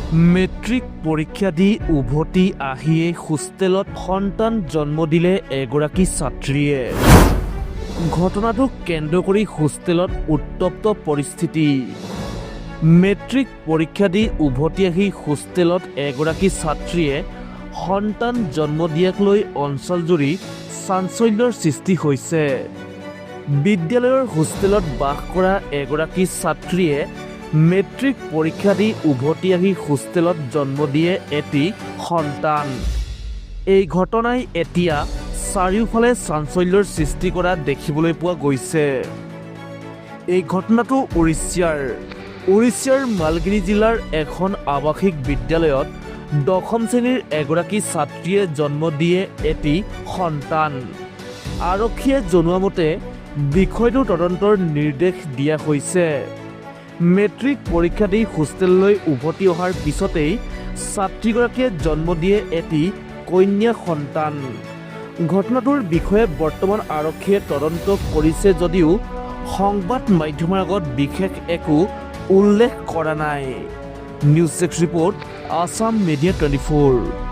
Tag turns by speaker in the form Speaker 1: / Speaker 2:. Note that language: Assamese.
Speaker 1: মেট্ৰিক পৰীক্ষা দি উভতি আহিয়ে হোষ্টেলত সন্তান জন্ম দিলে এগৰাকী ছাত্ৰীয়ে। ঘটনাটোক কেন্দ্ৰ কৰি হোষ্টেলত উত্তপ্ত পৰিস্থিতি। মেট্ৰিক পৰীক্ষা দি উভতি আহি হোষ্টেলত এগৰাকী ছাত্ৰীয়ে সন্তান জন্ম দিয়াক লৈ অঞ্চলজুৰি চাঞ্চল্যৰ সৃষ্টি হৈছে। বিদ্যালয়ৰ হোষ্টেলত বাস কৰা এগৰাকী ছাত্ৰীয়ে মেট্ৰিক পৰীক্ষা দি উভতি আহি হোষ্টেলত জন্ম দিয়ে এটি সন্তান। এই ঘটনাই এতিয়া চাৰিওফালে চাঞ্চল্যৰ সৃষ্টি কৰা দেখিবলৈ পোৱা গৈছে। এই ঘটনাটো উৰিষ্যাৰ মালগিৰি জিলাৰ এখন আৱাসিক বিদ্যালয়ত 10ম শ্ৰেণীৰ এগৰাকী ছাত্ৰীয়ে জন্ম দিয়ে এটি সন্তান। আৰক্ষীয়ে জনোৱা মতে বিষয়টোৰ তদন্তৰ নিৰ্দেশ দিয়া হৈছে। মেট্ৰিক পৰীক্ষা দি হোষ্টেললৈ উভতি অহাৰ পিছতেই ছাত্ৰীগৰাকীয়ে জন্ম দিয়ে এটি কন্যা সন্তান। ঘটনাটোৰ বিষয়ে বৰ্তমান আৰক্ষীয়ে তদন্ত কৰিছে যদিও সংবাদ মাধ্যমৰ আগত বিশেষ একো উল্লেখ কৰা নাই। News 6 report, Assam media 24।